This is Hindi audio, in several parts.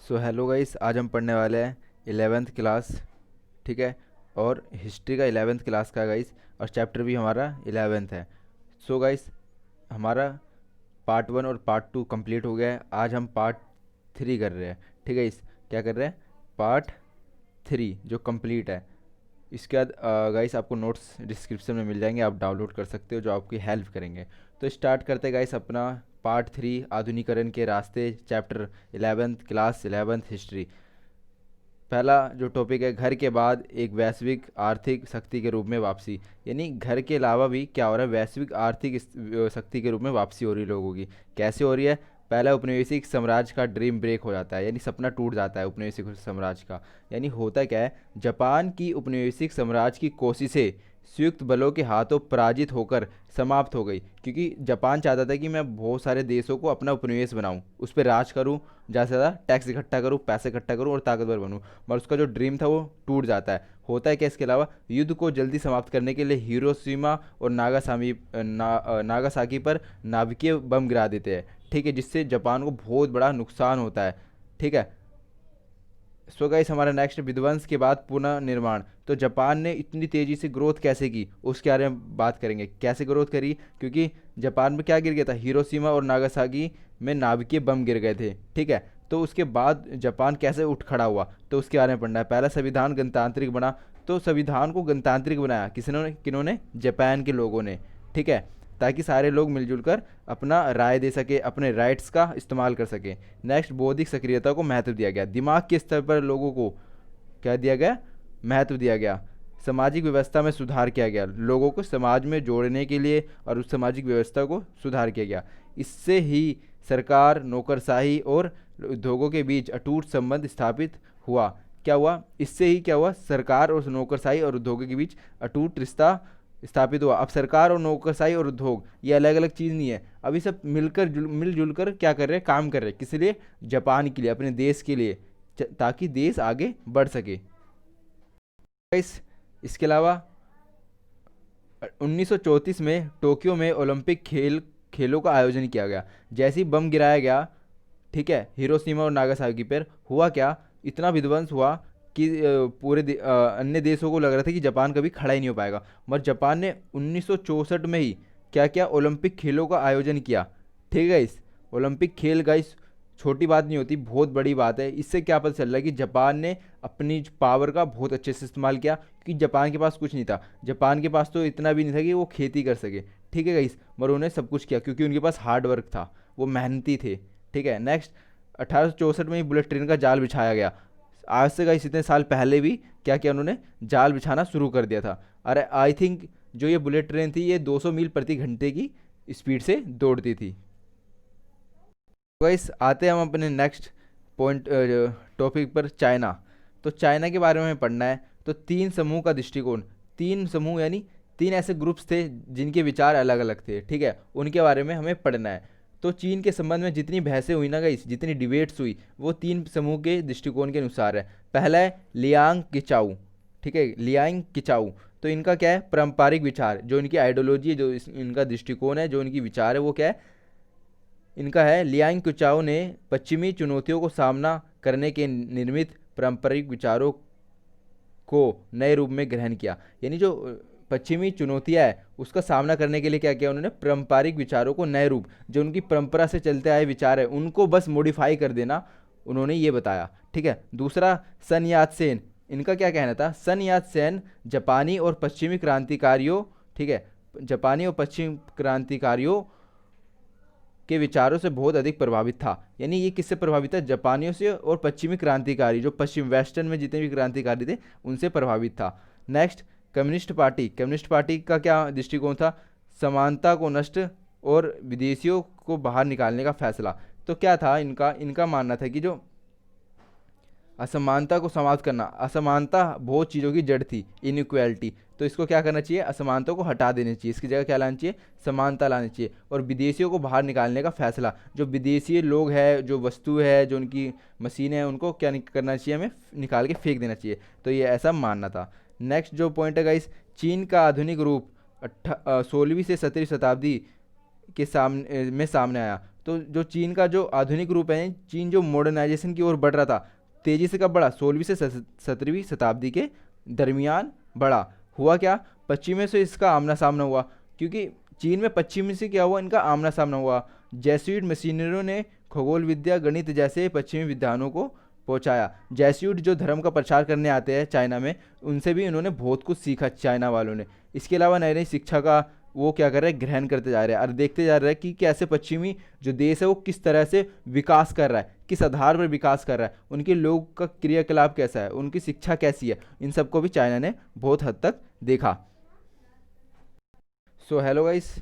सो हेलो गाइस, आज हम पढ़ने वाले हैं 11th क्लास। ठीक है। और हिस्ट्री का 11th क्लास का गाइस, और चैप्टर भी हमारा 11th है। सो गाइस, हमारा पार्ट 1 और पार्ट 2 कंप्लीट हो गया है। आज हम पार्ट 3 कर रहे हैं। ठीक है। इस क्या कर रहे हैं? पार्ट 3 जो कंप्लीट है। इसके बाद गाइस आपको नोट्स डिस्क्रिप्शन में मिल जाएंगे, आप डाउनलोड कर सकते हो, जो आपकी हेल्प करेंगे। तो स्टार्ट करते हैं गाइस अपना पार्ट 3, आधुनिकरण के रास्ते, chapter 11th class 11th history. पहला जो टॉपिक है, घर के बाद एक वैश्विक आर्थिक शक्ति के रूप में वापसी। यानी घर के अलावा भी क्या हो रहा है, वैश्विक आर्थिक शक्ति के रूप में वापसी हो रही है लोगों की। कैसे हो रही है? पहला उपनिवेशिक साम्राज्य का ड्रीम ब्रेक हो जाता है, यानी सपना टूट जाता है उपनिवेशिक साम्राज्य का। यानी होता क्या है, जापान की उपनिवेशिक साम्राज्य की कोशिशें संयुक्त बलों के हाथों पराजित होकर समाप्त हो गई, क्योंकि जापान चाहता था कि मैं बहुत सारे देशों को अपना उपनिवेश बनाऊं, उस पर राज करूं, ज़्यादा से ज़्यादा टैक्स इकट्ठा करूं, पैसे इकट्ठा करूं और ताकतवर बनूं। मगर उसका जो ड्रीम था वो टूट जाता है। होता है क्या इसके अलावा, युद्ध को जल्दी समाप्त करने के लिए हिरोशिमा और नागासाकी पर नाभिकीय बम गिरा देते हैं। ठीक है, जिससे जापान को बहुत बड़ा नुकसान होता है। ठीक है। सो गाइस, हमारा नेक्स्ट, विध्वंस के बाद पुनः निर्माण। तो जापान ने इतनी तेजी से ग्रोथ कैसे की, उसके बारे में बात करेंगे। कैसे ग्रोथ करी? क्योंकि जापान में क्या गिर गया था, हिरोशिमा और नागासाकी में नाभिकीय बम गिर गए थे। ठीक है। तो उसके बाद जापान कैसे उठ खड़ा हुआ, तो उसके बारे में पढ़ना है। पहला, संविधान गणतांत्रिक बना। तो संविधान को गणतांत्रिक बनाया किसने? किन्होंने? जापान के लोगों ने। ठीक है। ताकि सारे लोग मिलजुल कर अपना राय दे सके, अपने राइट्स का इस्तेमाल कर सके। नेक्स्ट, बौद्धिक सक्रियता को महत्व दिया गया। दिमाग के स्तर पर लोगों को क्या दिया गया? महत्व दिया गया। सामाजिक व्यवस्था में सुधार किया गया, लोगों को समाज में जोड़ने के लिए, और उस सामाजिक व्यवस्था को सुधार किया गया। इससे ही सरकार, नौकरशाही और उद्योगों के बीच अटूट संबंध स्थापित हुआ। क्या हुआ? इससे ही क्या हुआ, सरकार और नौकरशाही और उद्योगों के बीच अटूट रिश्ता स्थापित हुआ। अब सरकार और नौकरशाही और उद्योग ये अलग अलग चीज़ नहीं है, अभी सब मिलकर मिलजुल कर क्या कर रहे हैं, काम कर रहे हैं। किस लिए? जापान के लिए, अपने देश के लिए, ताकि देश आगे बढ़ सके। इसके अलावा 1934 में टोक्यो में ओलंपिक खेलों का आयोजन किया गया। जैसे ही बम गिराया गया, ठीक है, हिरोशिमा और नागासाकी पर, हुआ क्या, इतना विध्वंस हुआ कि अन्य देशों को लग रहा था कि जापान कभी खड़ा ही नहीं हो पाएगा। मगर जापान ने 1964 में ही क्या किया, ओलंपिक खेलों का आयोजन किया। ठीक है। इस ओलंपिक खेल गाइस छोटी बात नहीं होती, बहुत बड़ी बात है। इससे क्या पता चल रहा है कि जापान ने अपनी पावर का बहुत अच्छे से इस्तेमाल किया, क्योंकि जापान के पास कुछ नहीं था। जापान के पास तो इतना भी नहीं था कि वो खेती कर सके। ठीक है गाइस, मगर उन्होंने सब कुछ किया क्योंकि उनके पास हार्ड वर्क था, वो मेहनती थे। ठीक है। नेक्स्ट, 1864 में ही बुलेट ट्रेन का जाल बिछाया गया। आज से गाइस इतने साल पहले भी क्या किया उन्होंने, जाल बिछाना शुरू कर दिया था। अरे आई थिंक जो ये बुलेट ट्रेन थी, ये 200 मील प्रति घंटे की स्पीड से दौड़ती थी। गाइस आते हैं हम अपने नेक्स्ट पॉइंट टॉपिक पर, चाइना। तो चाइना के बारे में पढ़ना है। तो तीन समूह का दृष्टिकोण, तीन समूह यानी तीन ऐसे ग्रुप्स थे जिनके विचार अलग अलग थे। ठीक है, उनके बारे में हमें पढ़ना है। तो चीन के संबंध में जितनी बहसें हुई ना गाइस, जितनी डिबेट्स हुई, वो तीन समूह के दृष्टिकोण के अनुसार है। पहला है लियांग किचाऊ। ठीक है, लियांग किचाऊ। तो इनका क्या है, पारंपरिक विचार, जो इनकी आइडियोलॉजी है, जो इनका दृष्टिकोण है, जो इनकी विचार है, वो क्या है, इनका है, लियांग किचाओ ने पश्चिमी चुनौतियों को सामना करने के निर्मित पारंपरिक विचारों को नए रूप में ग्रहण किया। यानी जो पश्चिमी चुनौतियां है, उसका सामना करने के लिए क्या किया उन्होंने, पारंपरिक विचारों को नए रूप, जो उनकी परंपरा से चलते आए विचार है, उनको बस मॉडिफाई कर देना, उन्होंने ये बताया। ठीक है। दूसरा, सन यात सेन। इनका क्या कहना था, सन यात सेन जापानी और पश्चिमी क्रांतिकारियों, ठीक है, जापानी और पश्चिमी क्रांतिकारियों के विचारों से बहुत अधिक प्रभावित था। यानी ये किससे प्रभावित था, जापानियों से और पश्चिमी क्रांतिकारी, जो पश्चिम वेस्टर्न में जितने भी क्रांतिकारी थे उनसे प्रभावित था। Next, communist party. Communist party का क्या दृष्टिकोण था, समानता को नष्ट और विदेशियों को बाहर निकालने का फैसला। तो क्या था इनका, इनका मानना था कि जो असमानता को समाप्त करना, असमानता बहुत चीज़ों की जड़ थी, इनइक्वालिटी, तो इसको क्या करना चाहिए, असमानता को हटा देनी चाहिए, इसकी जगह क्या लानी चाहिए, समानता लानी चाहिए। और विदेशियों को बाहर निकालने का फैसला, जो विदेशी लोग हैं, जो वस्तु है, जो उनकी मशीनें हैं, उनको क्या करना चाहिए, हमें निकाल के फेंक देना चाहिए। तो ये ऐसा मानना था। नेक्स्ट जो पॉइंट है गाइस, चीन का आधुनिक रूप 16वीं से 17वीं शताब्दी के सामने आया। तो जो चीन का जो आधुनिक रूप है, चीन जो मॉडर्नाइजेशन की ओर बढ़ रहा था, तेजी से कब बढ़ा? 16वीं से 17वीं शताब्दी के दरमियान बढ़ा। हुआ क्या? पश्चिमी से इसका आमना सामना हुआ, क्योंकि चीन में पश्चिमी से क्या हुआ? इनका आमना सामना हुआ। जैसुइट मिशनरियों ने खगोल विद्या, गणित जैसे पश्चिमी विद्वानों को पहुंचाया। जैसुइट जो धर्म का प्रचार करने आते हैं चाइना में, उनसे भी इन्होंने बहुत कुछ सीखा चाइना वालों ने। इसके अलावा नई नई शिक्षा का वो क्या कर रहे हैं? ग्रहण करते जा रहे हैं, और देखते जा रहे हैं कि कैसे पश्चिमी जो देश है वो किस तरह से विकास कर रहा है, किस आधार पर विकास कर रहा है, उनके लोग का क्रियाकलाप कैसा है, उनकी शिक्षा कैसी है, इन सबको भी चाइना ने बहुत हद तक देखा। सो हेलो गाइस,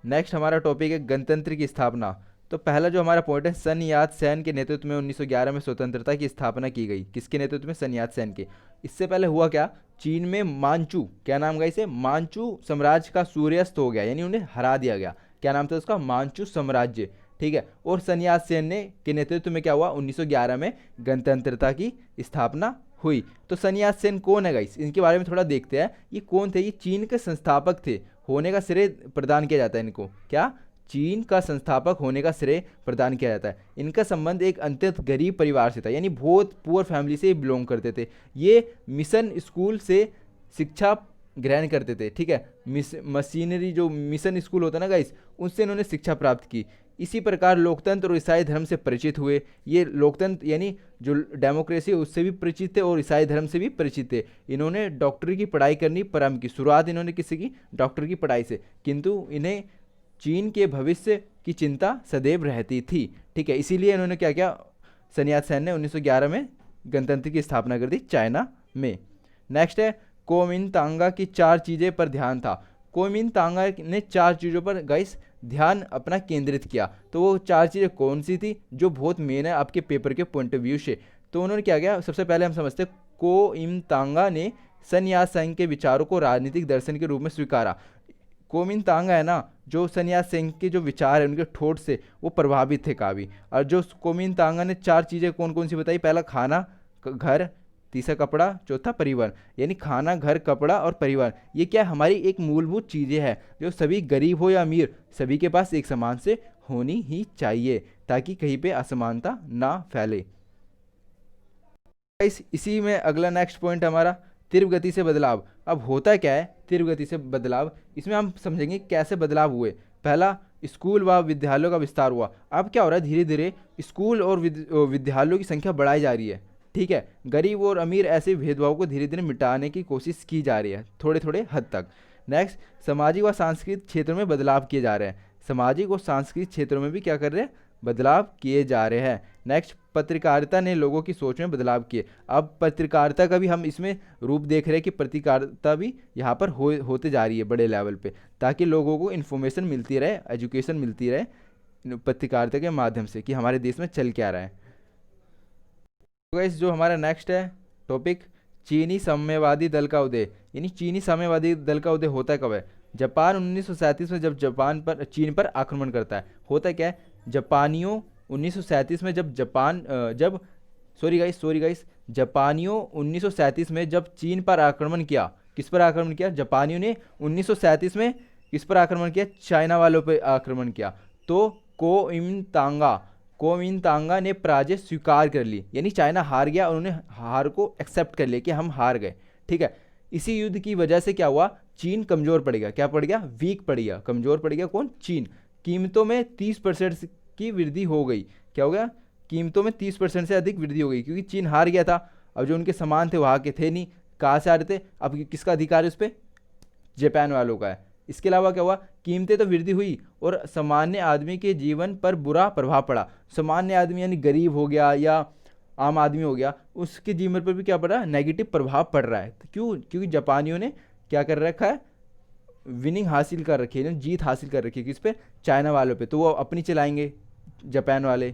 नेक्स्ट हमारा टॉपिक है गणतंत्र की स्थापना। तो पहला जो हमारा पॉइंट है, सन यात सेन के नेतृत्व में 1911 में स्वतंत्रता की स्थापना की गई। किसके नेतृत्व में? सन यात सेन के। इससे पहले हुआ क्या? चीन में मांचू, क्या नाम गाइस है? मांचू साम्राज्य का सूर्यास्त हो गया, यानी उन्हें हरा दिया गया। क्या नाम था उसका? मांचू साम्राज्य। ठीक है। और सन यात सेन ने के नेतृत्व में क्या हुआ? 1911 में गणतंत्रता की स्थापना हुई। तो सन यात सेन कौन है गाइस? इनके बारे में थोड़ा देखते हैं। ये कौन थे? ये चीन के संस्थापक थे। होने का श्रेय प्रदान किया जाता है इनको, क्या? चीन का संस्थापक होने का श्रेय प्रदान किया जाता है। इनका संबंध एक अत्यंत गरीब परिवार से था, यानी बहुत पुअर फैमिली से बिलोंग करते थे। ये मिशन स्कूल से शिक्षा ग्रहण करते थे। ठीक है। मशीनरी जो मिशन स्कूल होता है ना गाइस, उससे इन्होंने शिक्षा प्राप्त की। इसी प्रकार लोकतंत्र और ईसाई धर्म से परिचित हुए। ये लोकतंत्र यानी जो डेमोक्रेसी है उससे भी परिचित थे और ईसाई धर्म से भी परिचित थे। इन्होंने डॉक्टरी की पढ़ाई करनी प्रारंभ की। शुरुआत इन्होंने किसी की? डॉक्टर की पढ़ाई से। किंतु इन्हें चीन के भविष्य की चिंता सदैव रहती थी। ठीक है। इसीलिए इन्होंने क्या किया? सन यात सेन ने 1911 में गणतंत्र की स्थापना कर दी चाइना में। नेक्स्ट है कोमिनतांगा की 4 चीज़ें पर ध्यान था। कोमिनतांगा ने 4 चीज़ों पर गाइस ध्यान अपना केंद्रित किया। तो वो 4 चीज़ें कौन सी थी जो बहुत मेन है आपके पेपर के पॉइंट ऑफ व्यू से? तो उन्होंने क्या किया? सबसे पहले हम समझते हैं, कोमिनतांगा ने सन यात सेन के विचारों को राजनीतिक दर्शन के रूप में स्वीकारा। कोमिनतांगा है ना, जो सन यात सेन के जो विचार है उनके ठोट से वो प्रभावित थे काफ़ी। और जो कोमिनतांगा ने 4 चीज़ें कौन कौन सी बताई? पहला खाना, घर, तीसरा कपड़ा, चौथा परिवहन। यानी खाना, घर, कपड़ा और परिवहन, ये क्या हमारी एक मूलभूत चीज़ें हैं जो सभी गरीब हो या अमीर सभी के पास एक समान से होनी ही चाहिए, ताकि कहीं पे असमानता ना फैले। इसी में अगला नेक्स्ट पॉइंट हमारा तीव्र गति से बदलाव। अब होता क्या है तीव्र गति से बदलाव? इसमें हम समझेंगे कैसे बदलाव हुए। पहला, स्कूल व विद्यालयों का विस्तार हुआ। अब क्या हो रहा है? धीरे धीरे स्कूल और विद्यालयों की संख्या बढ़ाई जा रही है। ठीक है। गरीब और अमीर ऐसे भेदभाव को धीरे धीरे मिटाने की कोशिश की जा रही है, थोड़े थोड़े हद तक। नेक्स्ट, सामाजिक व सांस्कृतिक क्षेत्रों में बदलाव किए जा रहे हैं। सामाजिक और सांस्कृतिक क्षेत्रों में भी क्या कर रहे हैं? बदलाव किए जा रहे हैं। नेक्स्ट, पत्रकारिता ने लोगों की सोच में बदलाव किए। अब पत्रकारिता का भी हम इसमें रूप देख रहे हैं कि पत्रकारिता भी यहाँ पर होते जा रही है बड़े लेवल पे, ताकि लोगों को इन्फॉर्मेशन मिलती रहे, एजुकेशन मिलती रहे पत्रकारिता के माध्यम से कि हमारे देश में चल क्या रहा है। तो गाइस जो हमारा नेक्स्ट है टॉपिक, चीनी साम्यवादी दल का उदय। यानी चीनी साम्यवादी दल का उदय होता कब है? जापान 1937 में जब चीन पर आक्रमण करता है। होता क्या है? जापानियों 1937 में जब जापानियों 1937 में जब चीन पर आक्रमण किया। किस पर आक्रमण किया? जापानियों ने 1937 में किस पर आक्रमण किया? चाइना वालों पर आक्रमण किया। तो कोमिनतांगा ने पराजय स्वीकार कर ली, यानी चाइना हार गया और उन्होंने हार को एक्सेप्ट कर लिया कि हम हार गए। ठीक है। इसी युद्ध की वजह से क्या हुआ? चीन कमजोर पड़ गया। क्या पड़ गया? वीक पड़ गया, कमजोर पड़ गया। कौन? चीन। कीमतों में 30% की वृद्धि हो गई। क्या हो गया? कीमतों में 30% से अधिक वृद्धि हो गई, क्योंकि चीन हार गया था। अब जो उनके सामान थे वहाँ के थे नहीं, कहाँ से आ रहे थे? अब किसका अधिकार है उस पर? जापान वालों का है। इसके अलावा क्या हुआ? कीमतें तो वृद्धि हुई और सामान्य आदमी के जीवन पर बुरा प्रभाव पड़ा। सामान्य आदमी यानी गरीब हो गया या आम आदमी हो गया, उसके जीवन पर भी क्या पड़ रहा है? नेगेटिव प्रभाव पड़ रहा है। तो क्यों? क्योंकि जापानियों ने क्या कर रखा है? विनिंग हासिल कर रखी है, जीत हासिल कर रखी है। किस पे? चाइना वालों पे। तो वो अपनी चलाएंगे जापान वाले।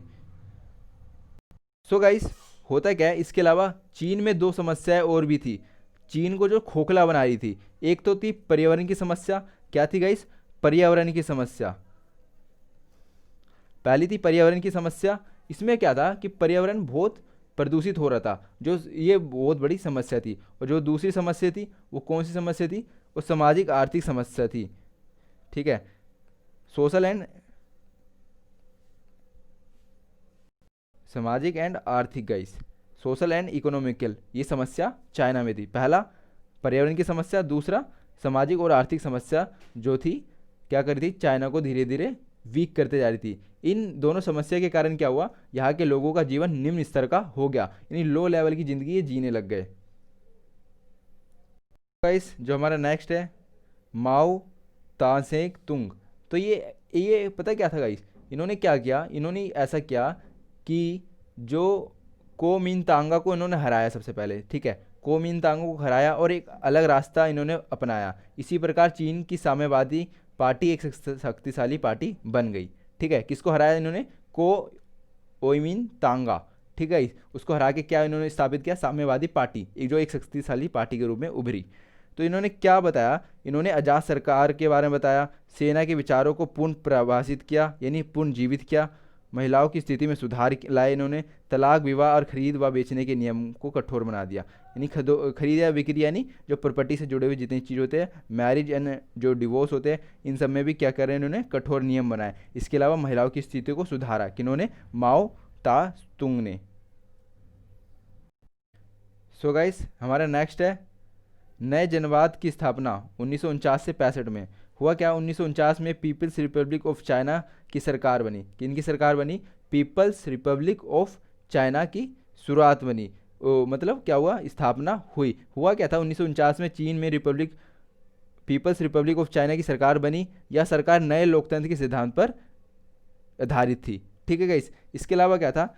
सो गाइस होता क्या है, इसके अलावा चीन में 2 समस्याएं और भी थी चीन को जो खोखला बना रही थी। एक तो थी पर्यावरण की समस्या। क्या थी गाइस? पर्यावरण की समस्या। पहली थी पर्यावरण की समस्या। इसमें क्या था कि पर्यावरण बहुत प्रदूषित हो रहा था, जो ये बहुत बड़ी समस्या थी। और जो दूसरी समस्या थी वो कौन सी समस्या थी? वो सामाजिक आर्थिक समस्या थी। ठीक है। सोशल एंड सामाजिक एंड आर्थिक गाइस, सोशल एंड इकोनॉमिकल, ये समस्या चाइना में थी। पहला पर्यावरण की समस्या, दूसरा सामाजिक और आर्थिक समस्या जो थी क्या कर रही थी, चाइना को धीरे धीरे वीक करते जा रही थी। इन दोनों समस्या के कारण क्या हुआ, यहाँ के लोगों का जीवन निम्न स्तर का हो गया, यानी लो लेवल की जिंदगी ये जीने लग गए। गाइस जो हमारा नेक्स्ट है माओ तासेक तुंग। तो ये पता क्या था गाइस, इन्होंने क्या किया, इन्होंने ऐसा किया कि जो कोमिनतांगा को इन्होंने हराया सबसे पहले, ठीक है, कोमिनतांगा को हराया और एक अलग रास्ता इन्होंने अपनाया। इसी प्रकार चीन की साम्यवादी पार्टी एक शक्तिशाली पार्टी बन गई। ठीक है, किसको हराया इन्होंने, को ओइमिन तांगा, ठीक है, उसको हरा के क्या इन्होंने स्थापित किया, साम्यवादी पार्टी, एक जो एक शक्तिशाली पार्टी के रूप में उभरी। तो इन्होंने क्या बताया, इन्होंने आज़ाद सरकार के बारे में बताया, सेना के विचारों को पुनः प्रभाषित किया यानी पुनर्जीवित किया, महिलाओं की स्थिति में सुधार लाए इन्होंने, तलाक विवाह और खरीद व बेचने के नियम को कठोर बना दिया, यानी खरीद या बिक्री यानी जो प्रॉपर्टी से जुड़े हुए जितनी चीज़ होते हैं, मैरिज एंड जो डिवोर्स होते हैं, इन सब में भी क्या करें इन्होंने कठोर नियम बनाए। इसके अलावा महिलाओं की स्थिति को सुधारा, किन्होंने, माओ ता तुंग ने। सो गाइस हमारा नेक्स्ट है नए जनवाद की स्थापना 1949 से 65 में। हुआ क्या, 1949 में पीपल्स रिपब्लिक ऑफ चाइना की सरकार बनी। किन की सरकार बनी, पीपल्स रिपब्लिक ऑफ चाइना की शुरुआत बनी। मतलब क्या हुआ, स्थापना हुई। हुआ क्या था, 1949 में चीन में पीपल्स रिपब्लिक ऑफ चाइना की सरकार बनी। यह सरकार नए लोकतंत्र के सिद्धांत पर आधारित थी। ठीक है गाइस, इसके अलावा क्या था,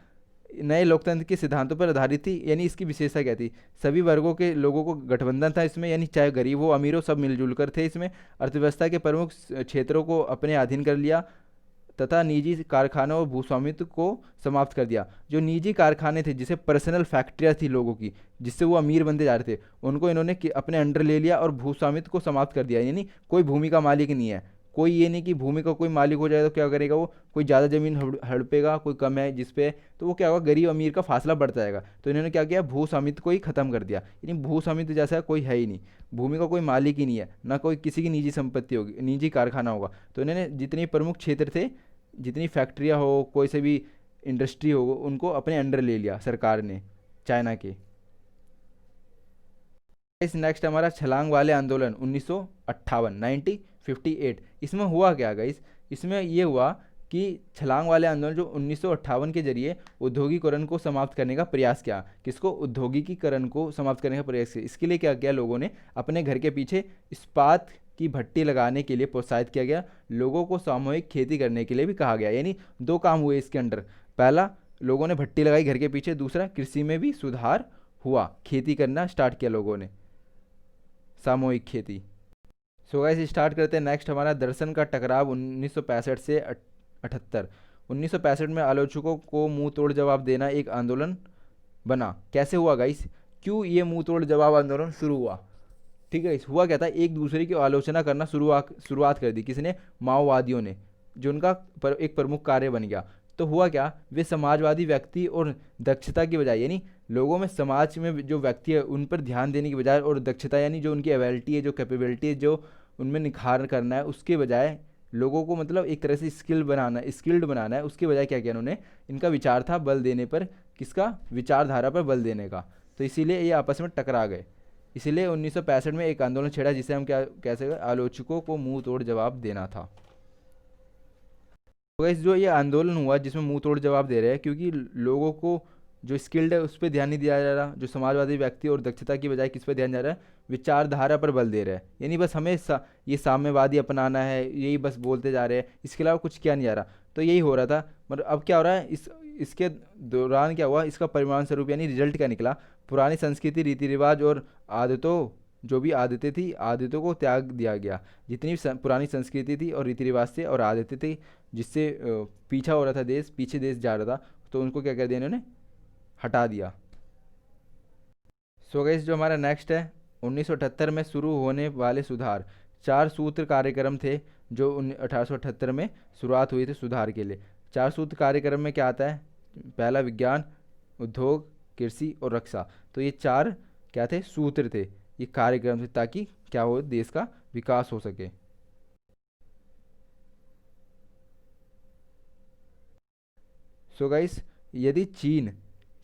नए लोकतंत्र के सिद्धांतों पर आधारित थी, यानी इसकी विशेषता क्या थी, सभी वर्गों के लोगों को गठबंधन था इसमें, यानी चाहे गरीब हो अमीर हो सब मिलजुल कर थे इसमें। अर्थव्यवस्था के प्रमुख क्षेत्रों को अपने अधीन कर लिया तथा निजी कारखानों और भूस्वामित्व को समाप्त कर दिया। जो निजी कारखाने थे, जिसे पर्सनल फैक्ट्रियाँ थी लोगों की, जिससे वो अमीर बनते जा रहे थे, उनको इन्होंने अपने अंडर ले लिया और भूस्वामित्व को समाप्त कर दिया, यानी कोई भूमि का मालिक नहीं है। कोई ये नहीं कि भूमि का कोई मालिक हो जाए तो क्या करेगा, वो कोई ज़्यादा ज़मीन हड़पेगा, कोई कम है जिस पे, तो वो क्या होगा, गरीब अमीर का फासला बढ़ता जाएगा। तो इन्होंने क्या किया, भू स्वामित्व को ही खत्म कर दिया, यानी भू स्वामित्व जैसा कोई है ही नहीं, भूमि का कोई मालिक ही नहीं है, ना कोई किसी की निजी संपत्ति होगी, निजी कारखाना होगा। तो इन्होंने जितने प्रमुख क्षेत्र थे, जितनी फैक्ट्रियाँ हो, कोई से भी इंडस्ट्री हो, उनको अपने अंडर ले लिया सरकार ने चाइना के। इस नेक्स्ट हमारा छलांग वाले आंदोलन 1958 1958। इसमें हुआ क्या गाइस, इसमें ये हुआ कि छलांग वाले आंदोलन जो 1958 के जरिए औद्योगिकरण को समाप्त करने का प्रयास किया। किसको, औद्योगिकीकरण को समाप्त करने का प्रयास किया। इसके लिए क्या किया, लोगों ने अपने घर के पीछे इस्पात की भट्टी लगाने के लिए प्रोत्साहित किया गया। लोगों को सामूहिक खेती करने के लिए भी कहा गया, यानी दो काम हुए इसके अंडर, पहला लोगों ने भट्टी लगाई घर के पीछे, दूसरा कृषि में भी सुधार हुआ, खेती करना स्टार्ट किया लोगों ने, सामूहिक खेती। सो गाइस स्टार्ट करते हैं नेक्स्ट हमारा दर्शन का टकराव 1965 से 78। 1965 में आलोचकों को मुंह तोड़ जवाब देना एक आंदोलन बना। कैसे हुआ गाइस, क्यों ये मुंह तोड़ जवाब आंदोलन शुरू हुआ। ठीक है, हुआ क्या था, एक दूसरे की आलोचना करना शुरुआत कर दी किसने, माओवादियों ने, जो उनका एक प्रमुख कार्य बन गया। तो हुआ क्या, वे समाजवादी व्यक्ति और दक्षता की बजाय, यानी लोगों में समाज में जो व्यक्ति है उन पर ध्यान देने की बजाय, और दक्षता यानी जो उनकी एबिलिटी है, जो कैपेबिलिटी है, जो उनमें निखार करना है, उसके बजाय लोगों को मतलब एक तरह से स्किल्ड बनाना है, उसके बजाय क्या किया उन्होंने, इनका विचार था बल देने पर, किसका, विचारधारा पर बल देने का। तो इसीलिए ये आपस में टकरा गए। इसीलिए 1965 में एक आंदोलन छेड़ा जिसे हम क्या कह सकते, आलोचकों को मुंह तोड़ जवाब देना था। तो गाइस जो ये आंदोलन हुआ जिसमें मुंह तोड़ जवाब दे रहे हैं, क्योंकि लोगों को जो स्किल्ड है उस पर ध्यान नहीं दिया जा रहा, जो समाजवादी व्यक्ति और दक्षता की बजाय किस पर ध्यान जा रहा है, विचारधारा पर बल दे रहे हैं, यानी बस हमें ये साम्यवादी अपनाना है, यही बस बोलते जा रहे हैं, इसके अलावा कुछ किया नहीं जा रहा। तो यही हो रहा था, मतलब अब क्या हो रहा है, इसके दौरान क्या हुआ, इसका परिणाम स्वरूप यानी रिजल्ट क्या निकला, पुरानी संस्कृति, रीति रिवाज और आदतों, जो भी आदतें थी, आदतों को त्याग दिया गया। जितनी भी पुरानी संस्कृति थी और रीति रिवाज थे और आदतें थी, जिससे पीछा हो रहा था देश, पीछे देश जा रहा था, तो उनको क्या कर दिया इन्होंने, हटा दिया। सो गाइस जो हमारा नेक्स्ट है 1978 में शुरू होने वाले सुधार, 4 सूत्र कार्यक्रम थे जो 1878 में शुरुआत हुई थी सुधार के लिए। 4 सूत्र कार्यक्रम में क्या आता है, पहला विज्ञान, उद्योग, कृषि और रक्षा। तो ये 4 क्या थे, सूत्र थे, ये कार्यक्रम थे, ताकि क्या हो, देश का विकास हो सके। सो गाइस यदि चीन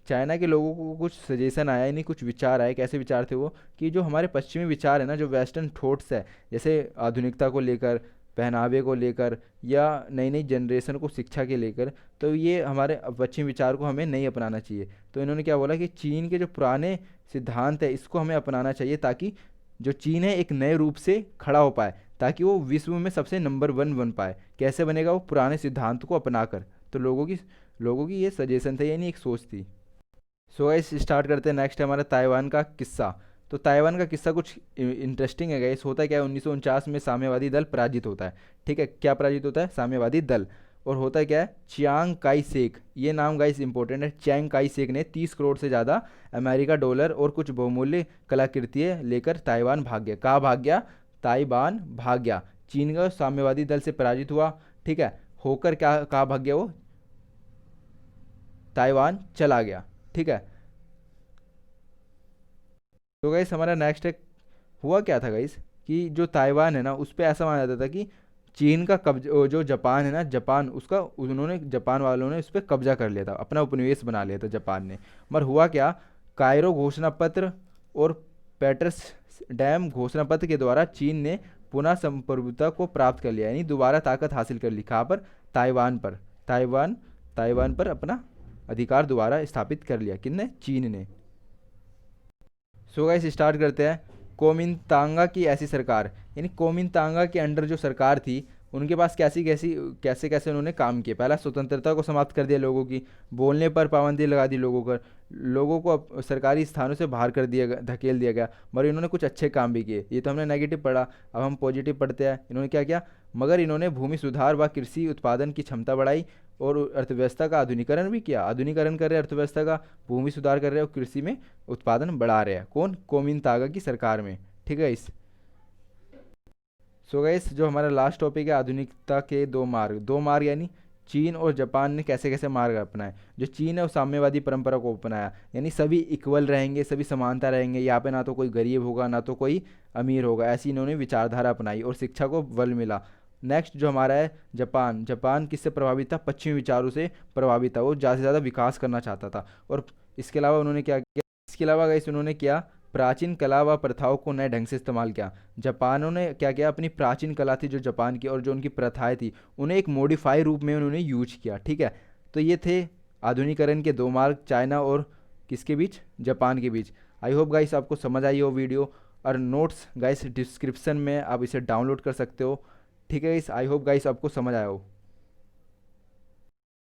चाइना के लोगों को कुछ सजेशन आया, यानी कुछ विचार आए, कैसे विचार थे वो, कि जो हमारे पश्चिमी विचार है ना, जो वेस्टर्न थॉट्स है, जैसे आधुनिकता को लेकर, पहनावे को लेकर, या नई नई जनरेशन को शिक्षा के लेकर, तो ये हमारे पश्चिमी विचार को हमें नहीं अपनाना चाहिए। तो इन्होंने क्या बोला कि चीन के जो पुराने सिद्धांत है इसको हमें अपनाना चाहिए, ताकि जो चीन है एक नए रूप से खड़ा हो पाए, ताकि वो विश्व में सबसे नंबर वन बन पाए। कैसे बनेगा? वो पुराने सिद्धांत को अपनाकर। तो लोगों की ये सजेशन थे, यानी एक सोच थी। सो गाइस स्टार्ट करते हैं। नेक्स्ट है हमारा ताइवान का किस्सा। तो ताइवान का किस्सा कुछ इंटरेस्टिंग है गाइस। होता क्या है, 1949 में साम्यवादी दल पराजित होता है। ठीक है, क्या पराजित होता है? साम्यवादी दल। और होता क्या है, चियांग काई शेक, ये नाम गाइस इंपॉर्टेंट है। चियांग काई शेक ने 30 करोड़ से ज़्यादा अमेरिका डॉलर और कुछ बहुमूल्य कलाकृतियाँ लेकर ताइवान भाग गया। कहाँ भाग गया? ताइवान भाग गया। चीन का साम्यवादी दल से पराजित हुआ। ठीक है, होकर क्या कहाँ भाग गया वो? ताइवान चला गया। ठीक है, तो गाइस हमारा नेक्स्ट है, हुआ क्या था गाइस, कि जो ताइवान है ना उस पे ऐसा माना जाता था कि चीन का कब्ज जो जापान है ना, जापान उसका उन्होंने जापान वालों ने उस पर कब्जा कर लिया था, अपना उपनिवेश बना लिया था जापान ने। मगर हुआ क्या, कायरो घोषणा पत्र और पेट्रस डैम घोषणा पत्र के द्वारा चीन ने पुनः संप्रभुता को प्राप्त कर लिया, यानी दोबारा ताकत हासिल कर ली। कहाँ पर? ताइवान पर। ताइवान ताइवान पर अपना अधिकार दोबारा स्थापित कर लिया। किसने? चीन ने। सो गाइस स्टार्ट करते हैं। कोमिनतांगा की ऐसी सरकार, यानी कोमिनतांगा के अंडर जो सरकार थी, उनके पास कैसे कैसे उन्होंने काम किया। पहला, स्वतंत्रता को समाप्त कर दिया लोगों की, बोलने पर पाबंदी लगा दी लोगों पर, लोगों को सरकारी स्थानों से बाहर कर दिया गया, धकेल दिया गया। मगर इन्होंने कुछ अच्छे काम भी किए। ये तो हमने नेगेटिव पढ़ा, अब हम पॉजिटिव पढ़ते हैं। इन्होंने क्या किया? मगर इन्होंने भूमि सुधार व कृषि उत्पादन की क्षमता बढ़ाई और अर्थव्यवस्था का आधुनिकीकरण भी किया। आधुनिकीकरण कर रहे हैं अर्थव्यवस्था का, भूमि सुधार कर रहे हैं और कृषि में उत्पादन बढ़ा रहे हैं। कौन? कोमिनतागा की सरकार में। ठीक है इस सो गाइस जो हमारा लास्ट टॉपिक है, आधुनिकता के दो मार्ग यानी चीन और जापान ने कैसे कैसे मार्ग अपनाए। जो चीन है वो साम्यवादी परंपरा को अपनाया, यानी सभी इक्वल रहेंगे, सभी समानता रहेंगे, यहाँ पे ना तो कोई गरीब होगा ना तो कोई अमीर होगा, ऐसी इन्होंने विचारधारा अपनाई और शिक्षा को बल मिला। नेक्स्ट जो हमारा है जापान। जापान किससे प्रभावित था? पश्चिमी विचारों से प्रभावित था। वो ज़्यादा से ज़्यादा विकास करना चाहता था। और इसके अलावा उन्होंने क्या किया? इसके अलावा गाइस उन्होंने क्या, प्राचीन कला व प्रथाओं को नए ढंग से इस्तेमाल किया। जापानों ने क्या किया, अपनी प्राचीन कला थी जो जापान की और जो उनकी प्रथाएं थी, उन्हें एक मॉडिफाई रूप में उन्होंने यूज किया। ठीक है, तो ये थे आधुनिकरण के दो मार्ग, चाइना और किसके बीच? जापान के बीच। आई होप गाइस आपको समझ आई हो वीडियो। और नोट्स गाइस डिस्क्रिप्शन में आप इसे डाउनलोड कर सकते हो। ठीक है गाइस, आई होप गाइस आपको समझ आया हो।